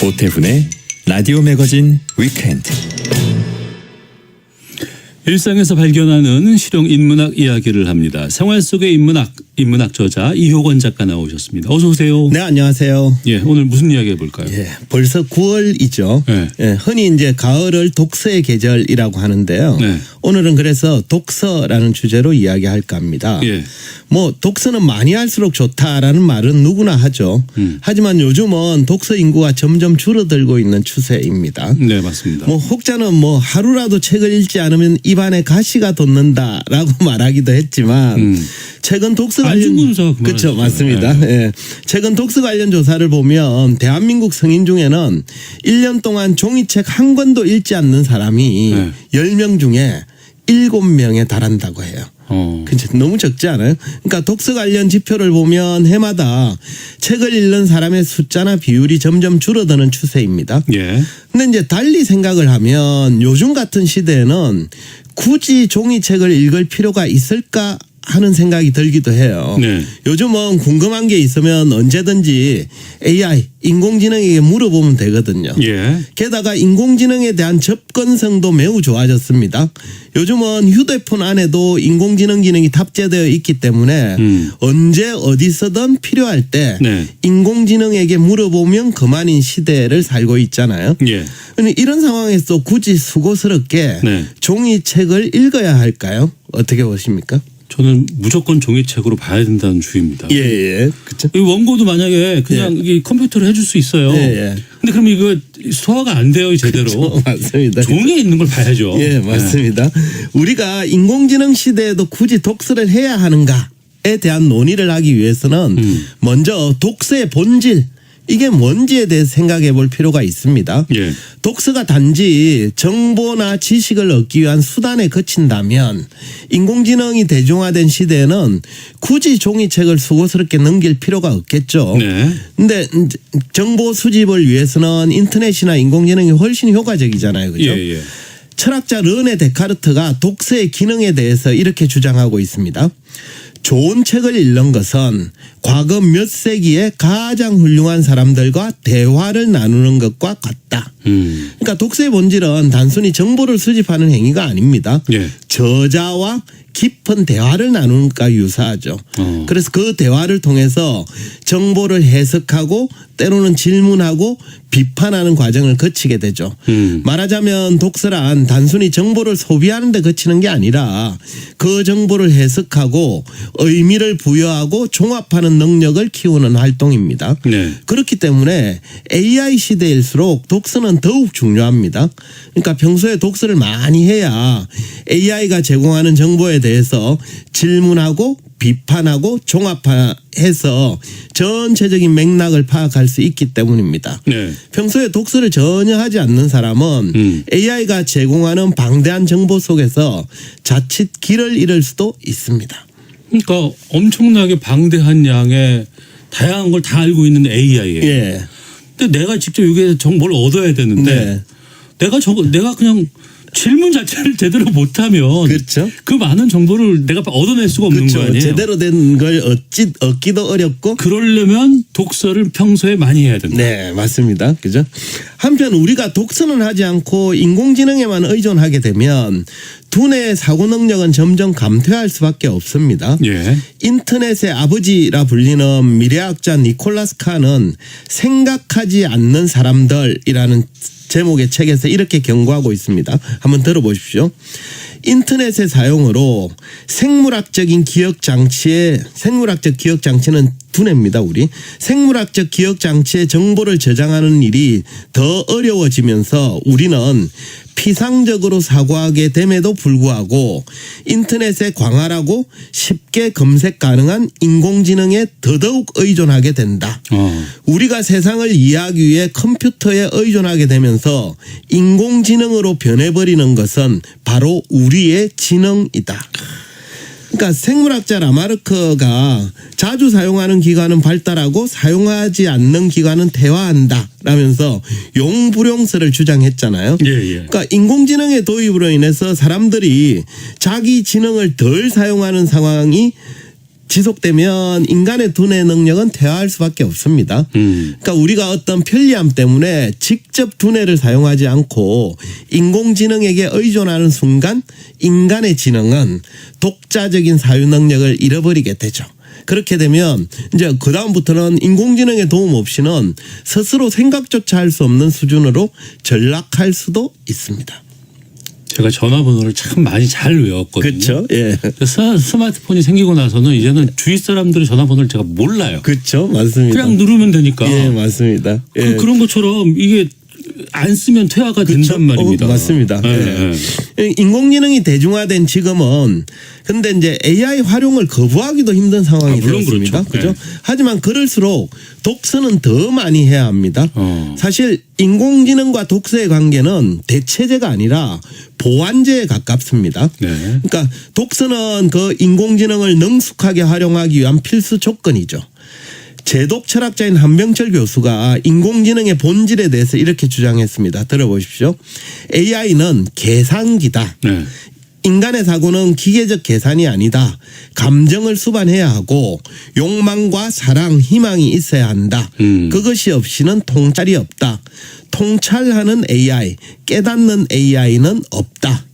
오태훈의 라디오 매거진 위켄드. 일상에서 발견하는 실용 인문학 이야기를 합니다. 생활 속의 인문학 저자 이효건 작가 나오셨습니다. 어서 오세요. 네, 안녕하세요. 예, 오늘 무슨 이야기 해볼까요? 예, 벌써 9월이죠. 네. 예, 흔히 이제 가을을 독서의 계절이라고 하는데요. 네. 오늘은 그래서 독서라는 주제로 이야기할까 합니다. 예. 뭐 독서는 많이 할수록 좋다라는 말은 누구나 하죠. 하지만 요즘은 독서 인구가 점점 줄어들고 있는 추세입니다. 네, 맞습니다. 뭐 혹자는 뭐 하루라도 책을 읽지 않으면 입안에 가시가 돋는다라고 말하기도 했지만 최근 독서 관련 안중근사가 그 그렇죠, 말하셨죠. 맞습니다. 네. 예. 최근 독서 관련 조사를 보면 대한민국 성인 중에는 1년 동안 종이책 한 권도 읽지 않는 사람이 네. 10명 중에 7명에 달한다고 해요. 그렇죠. 너무 적지 않아요? 그러니까 독서 관련 지표를 보면 해마다 책을 읽는 사람의 숫자나 비율이 점점 줄어드는 추세입니다. 예. 근데 이제 달리 생각을 하면 요즘 같은 시대에는 굳이 종이책을 읽을 필요가 있을까 하는 생각이 들기도 해요. 네. 요즘은 궁금한 게 있으면 언제든지 AI, 인공지능에게 물어보면 되거든요. 예. 게다가 인공지능에 대한 접근성도 매우 좋아졌습니다. 요즘은 휴대폰 안에도 인공지능 기능이 탑재되어 있기 때문에 언제 어디서든 필요할 때 네. 인공지능에게 물어보면 그만인 시대를 살고 있잖아요. 예. 이런 상황에서 굳이 수고스럽게 네. 종이책을 읽어야 할까요? 어떻게 보십니까? 저는 무조건 종이책으로 봐야 된다는 주의입니다. 예. 그렇죠. 이 원고도 만약에 그냥 이 컴퓨터로 해줄 수 있어요. 예. 근데 그럼 이거 소화가 안 돼요, 제대로. 그렇죠. 맞습니다. 종이에 있는 걸 봐야죠. 예, 맞습니다. 우리가 인공지능 시대에도 굳이 독서를 해야 하는가에 대한 논의를 하기 위해서는 먼저 독서의 본질, 이게 뭔지에 대해 생각해 볼 필요가 있습니다. 예. 독서가 단지 정보나 지식을 얻기 위한 수단에 그친다면 인공지능이 대중화된 시대에는 굳이 종이책을 수고스럽게 넘길 필요가 없겠죠. 네. 근데 정보 수집을 위해서는 인터넷이나 인공지능이 훨씬 효과적이잖아요. 그죠? 예. 철학자 르네 데카르트가 독서의 기능에 대해서 이렇게 주장하고 있습니다. 좋은 책을 읽는 것은 과거 몇 세기에 가장 훌륭한 사람들과 대화를 나누는 것과 같다. 그러니까 독서의 본질은 단순히 정보를 수집하는 행위가 아닙니다. 예. 저자와 깊은 대화를 나누는 것과 유사하죠. 그래서 그 대화를 통해서 정보를 해석하고 때로는 질문하고 비판하는 과정을 거치게 되죠. 말하자면 독서란 단순히 정보를 소비하는 데 그치는 게 아니라 그 정보를 해석하고 의미를 부여하고 종합하는 능력을 키우는 활동입니다. 네. 그렇기 때문에 AI 시대일수록 독서는 더욱 중요합니다. 그러니까 평소에 독서를 많이 해야 AI가 제공하는 정보에 대해서 질문하고 비판하고 종합해서 전체적인 맥락을 파악할 수 있기 때문입니다. 네. 평소에 독서를 전혀 하지 않는 사람은 AI가 제공하는 방대한 정보 속에서 자칫 길을 잃을 수도 있습니다. 그러니까 엄청나게 방대한 양의 다양한 걸 다 알고 있는 AI예요. 예. 근데 내가 직접 여기에서 정보를 얻어야 되는데 내가 그냥 질문 자체를 제대로 못하면 그렇죠. 그 많은 정보를 내가 얻어낼 수가 없는 그렇죠. 거 아니에요. 제대로 된 걸 얻기도 어렵고. 그러려면 독서를 평소에 많이 해야 된다. 네, 맞습니다. 그죠? 한편 우리가 독서는 하지 않고 인공지능에만 의존하게 되면 두뇌의 사고 능력은 점점 감퇴할 수밖에 없습니다. 예. 인터넷의 아버지라 불리는 미래학자 니콜라스 칸은 생각하지 않는 사람들이라는 제목의 책에서 이렇게 경고하고 있습니다. 한번 들어보십시오. 인터넷의 사용으로 생물학적 기억 장치는 두뇌입니다. 우리 생물학적 기억 장치에 정보를 저장하는 일이 더 어려워지면서 우리는 피상적으로 사고하게 됨에도 불구하고 인터넷에 광활하고 쉽게 검색 가능한 인공지능에 더더욱 의존하게 된다. 우리가 세상을 이해하기 위해 컴퓨터에 의존하게 되면서 인공지능으로 변해버리는 것은 바로 우리의 지능이다. 그러니까 생물학자 라마르크가 자주 사용하는 기관은 발달하고 사용하지 않는 기관은 퇴화한다 라면서 용불용설을 주장했잖아요. 예. 그러니까 인공지능의 도입으로 인해서 사람들이 자기 지능을 덜 사용하는 상황이 지속되면 인간의 두뇌 능력은 퇴화할 수밖에 없습니다. 그러니까 우리가 어떤 편리함 때문에 직접 두뇌를 사용하지 않고 인공지능에게 의존하는 순간 인간의 지능은 독자적인 사유 능력을 잃어버리게 되죠. 그렇게 되면 이제 그다음부터는 인공지능의 도움 없이는 스스로 생각조차 할 수 없는 수준으로 전락할 수도 있습니다. 제가 전화번호를 참 많이 잘 외웠거든요. 그렇죠. 예. 스마트폰이 생기고 나서는 이제는 주위 사람들의 전화번호를 제가 몰라요. 그렇죠. 맞습니다. 그냥 누르면 되니까. 예, 맞습니다. 예. 그런 것처럼 이게 안 쓰면 퇴화가 그렇죠? 된단 말입니다. 맞습니다. 예. 예. 인공지능이 대중화된 지금은 근데 이제 AI 활용을 거부하기도 힘든 상황이 물론 되었습니다. 그렇죠. 그죠? 하지만 그럴수록 독서는 더 많이 해야 합니다. 사실 인공지능과 독서의 관계는 대체제가 아니라 보완제에 가깝습니다. 네. 그러니까 독서는 그 인공지능을 능숙하게 활용하기 위한 필수 조건이죠. 제독 철학자인 한병철 교수가 인공지능의 본질에 대해서 이렇게 주장했습니다. 들어보십시오. AI는 계산기다. 네. 인간의 사고는 기계적 계산이 아니다. 감정을 수반해야 하고 욕망과 사랑, 희망이 있어야 한다. 그것이 없이는 통찰이 없다. 통찰하는 AI, 깨닫는 AI는 없다.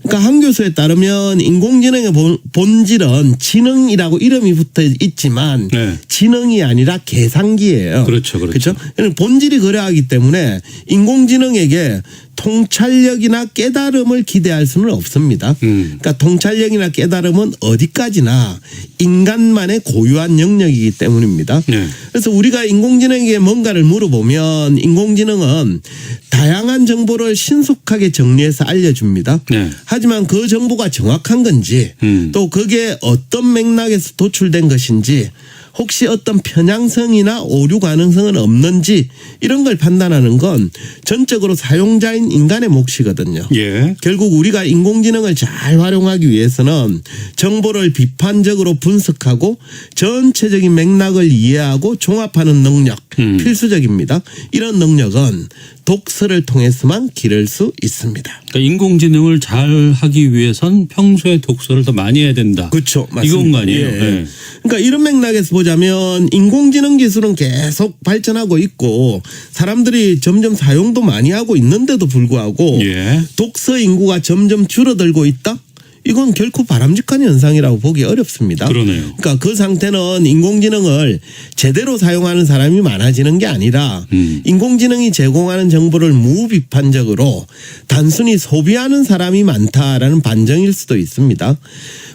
그러니까 한 교수에 따르면 인공지능의 본질은 지능이라고 이름이 붙어 있지만 네. 지능이 아니라 계산기예요. 그렇죠. 그렇죠? 본질이 그러하기 때문에 인공지능에게 통찰력이나 깨달음을 기대할 수는 없습니다. 그러니까 통찰력이나 깨달음은 어디까지나 인간만의 고유한 영역이기 때문입니다. 네. 그래서 우리가 인공지능에게 뭔가를 물어보면 인공지능은 다양한 정보를 신속하게 정리해서 알려줍니다. 네. 하지만 그 정보가 정확한 건지 또 그게 어떤 맥락에서 도출된 것인지 혹시 어떤 편향성이나 오류 가능성은 없는지 이런 걸 판단하는 건 전적으로 사용자인 인간의 몫이거든요. 예. 결국 우리가 인공지능을 잘 활용하기 위해서는 정보를 비판적으로 분석하고 전체적인 맥락을 이해하고 종합하는 능력 필수적입니다. 이런 능력은 독서를 통해서만 기를 수 있습니다. 그러니까 인공지능을 잘 하기 위해선 평소에 독서를 더 많이 해야 된다. 그렇죠. 맞습니다. 이건 거 아니에요. 예. 네. 그러니까 이런 맥락에서 보자면 인공지능 기술은 계속 발전하고 있고 사람들이 점점 사용도 많이 하고 있는데도 불구하고 예. 독서 인구가 점점 줄어들고 있다? 이건 결코 바람직한 현상이라고 보기 어렵습니다. 그러네요. 그러니까 그 상태는 인공지능을 제대로 사용하는 사람이 많아지는 게 아니라 인공지능이 제공하는 정보를 무비판적으로 단순히 소비하는 사람이 많다라는 반증일 수도 있습니다.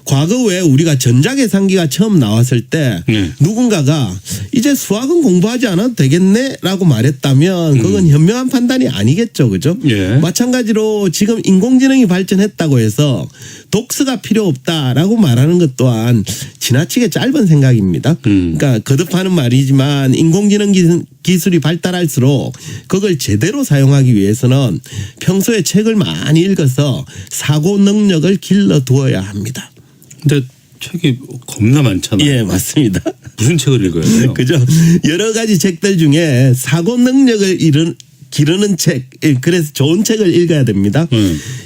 과거에 우리가 전자계산기가 처음 나왔을 때 누군가가 이제 수학은 공부하지 않아도 되겠네라고 말했다면 그건 현명한 판단이 아니겠죠. 그죠? 예. 마찬가지로 지금 인공지능이 발전했다고 해서 독서가 필요 없다라고 말하는 것 또한 지나치게 짧은 생각입니다. 그러니까 거듭하는 말이지만 인공지능 기술이 발달할수록 그걸 제대로 사용하기 위해서는 평소에 책을 많이 읽어서 사고 능력을 길러두어야 합니다. 근데 책이 겁나 많잖아요. 예, 맞습니다. 무슨 책을 읽어야 돼요? 그죠? 여러 가지 책들 중에 사고 능력을 기르는 책, 그래서 좋은 책을 읽어야 됩니다.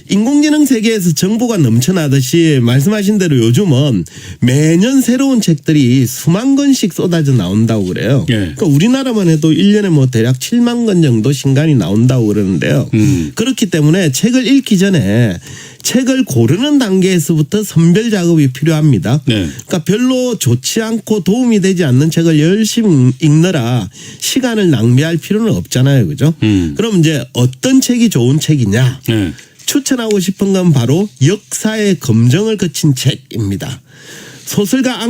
인공지능 세계에서 정보가 넘쳐나듯이 말씀하신 대로 요즘은 매년 새로운 책들이 수만 권씩 쏟아져 나온다고 그래요. 예. 그러니까 우리나라만 해도 1년에 뭐 대략 7만 권 정도 신간이 나온다고 그러는데요. 그렇기 때문에 책을 읽기 전에 책을 고르는 단계에서부터 선별 작업이 필요합니다. 네. 그러니까 별로 좋지 않고 도움이 되지 않는 책을 열심히 읽느라 시간을 낭비할 필요는 없잖아요. 그죠? 그럼 이제 어떤 책이 좋은 책이냐? 네. 추천하고 싶은 건 바로 역사의 검증을 거친 책입니다. 소설가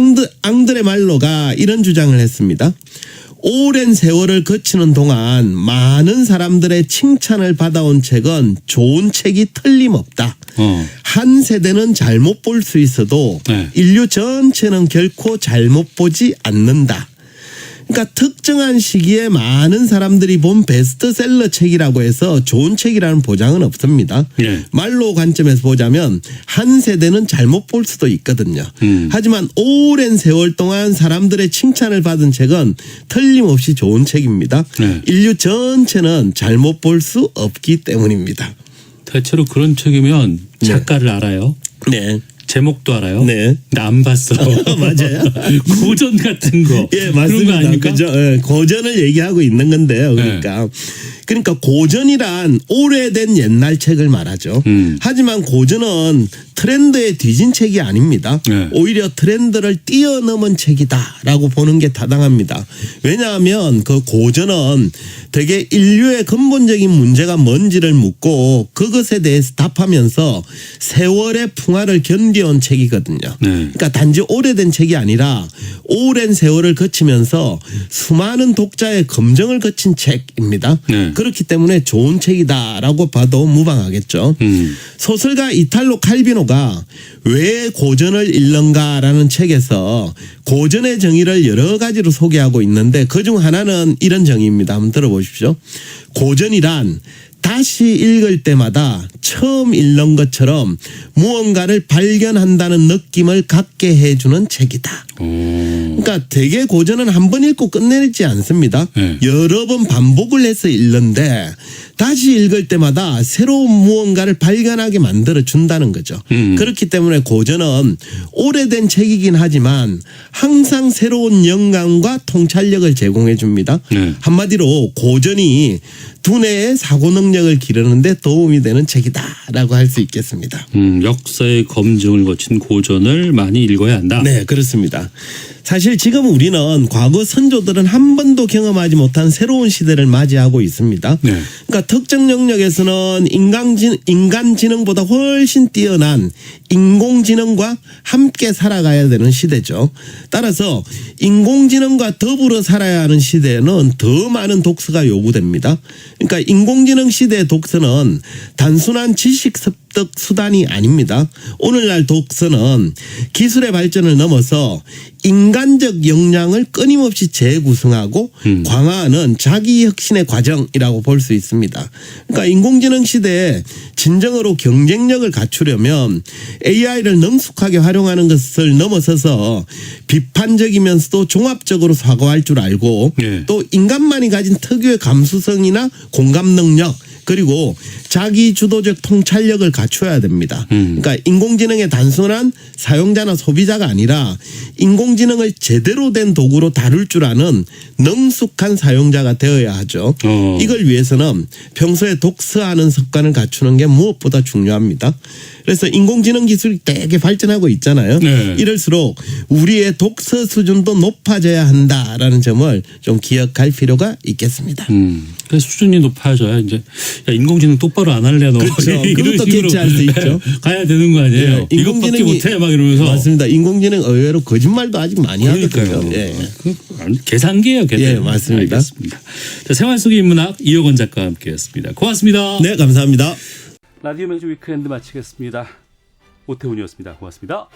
앙드레 말로가 이런 주장을 했습니다. 오랜 세월을 거치는 동안 많은 사람들의 칭찬을 받아온 책은 좋은 책이 틀림없다. 한 세대는 잘못 볼 수 있어도 네. 인류 전체는 결코 잘못 보지 않는다. 그러니까 특정한 시기에 많은 사람들이 본 베스트셀러 책이라고 해서 좋은 책이라는 보장은 없습니다. 네. 말로 관점에서 보자면 한 세대는 잘못 볼 수도 있거든요. 하지만 오랜 세월 동안 사람들의 칭찬을 받은 책은 틀림없이 좋은 책입니다. 네. 인류 전체는 잘못 볼 수 없기 때문입니다. 대체로 그런 책이면 작가를 알아요. 네. 제목도 알아요. 네. 나 안 봤어. 맞아요. 고전 같은 거. 예, 그런 거 맞습니다. 아닙니까? 그죠? 예, 고전을 얘기하고 있는 건데요. 그러니까 고전이란 오래된 옛날 책을 말하죠. 하지만 고전은 트렌드에 뒤진 책이 아닙니다. 네. 오히려 트렌드를 뛰어넘은 책이다라고 보는 게 타당합니다. 왜냐하면 그 고전은 되게 인류의 근본적인 문제가 뭔지를 묻고 그것에 대해서 답하면서 세월의 풍화를 견뎌온 책이거든요. 그러니까 단지 오래된 책이 아니라 오랜 세월을 거치면서 수많은 독자의 검증을 거친 책입니다. 그렇기 때문에 좋은 책이다라고 봐도 무방하겠죠. 소설가 이탈로 칼비노가 왜 고전을 읽는가라는 책에서 고전의 정의를 여러 가지로 소개하고 있는데 그중 하나는 이런 정의입니다. 한번 들어보십시오. 고전이란 다시 읽을 때마다 처음 읽는 것처럼 무언가를 발견한다는 느낌을 갖게 해주는 책이다. 그러니까 대개 고전은 한 번 읽고 끝내지 않습니다. 여러 번 반복을 해서 읽는데 다시 읽을 때마다 새로운 무언가를 발견하게 만들어 준다는 거죠. 그렇기 때문에 고전은 오래된 책이긴 하지만 항상 새로운 영감과 통찰력을 제공해 줍니다. 한마디로 고전이 두뇌의 사고 능력을 기르는데 도움이 되는 책이다라고 할 수 있겠습니다. 역사의 검증을 거친 고전을 많이 읽어야 한다. 네, 그렇습니다. 사실 지금 우리는 과거 선조들은 한 번도 경험하지 못한 새로운 시대를 맞이하고 있습니다. 그러니까 특정 영역에서는 인간 지능보다 훨씬 뛰어난 인공지능과 함께 살아가야 되는 시대죠. 따라서 인공지능과 더불어 살아야 하는 시대에는 더 많은 독서가 요구됩니다. 그러니까 인공지능 시대의 독서는 단순한 지식 습득 수단이 아닙니다. 오늘날 독서는 기술의 발전을 넘어서 인간적 역량을 끊임없이 재구성하고 강화하는 자기 혁신의 과정이라고 볼 수 있습니다. 그러니까 인공지능 시대에 진정으로 경쟁력을 갖추려면 AI를 능숙하게 활용하는 것을 넘어서서 비판적이면서도 종합적으로 사고할 줄 알고 또 인간만이 가진 특유의 감수성이나 공감 능력 그리고 자기 주도적 통찰력을 갖춰야 됩니다. 그러니까 인공지능의 단순한 사용자나 소비자가 아니라 인공지능을 제대로 된 도구로 다룰 줄 아는 능숙한 사용자가 되어야 하죠. 이걸 위해서는 평소에 독서하는 습관을 갖추는 게 무엇보다 중요합니다. 그래서 인공지능 기술이 되게 발전하고 있잖아요. 이럴수록 우리의 독서 수준도 높아져야 한다라는 점을 좀 기억할 필요가 있겠습니다. 그래서 수준이 높아져야 이제 야, 인공지능 똑바로 안 할래 너. 그렇죠. 이런 그것도 식으로 캐치할 수 있죠. 가야 되는 거 아니에요. 네, 이것밖에 못해 막 이러면서. 맞습니다. 인공지능 의외로 거짓말도 아직 많이 하거든요. 예. 그 계산기예요. 계산. 예, 맞습니다. 알겠습니다. 자, 생활 속의 인문학 이효건 작가와 함께했습니다. 고맙습니다. 네, 감사합니다. 라디오 맥주 위크엔드 마치겠습니다. 오태훈이었습니다. 고맙습니다.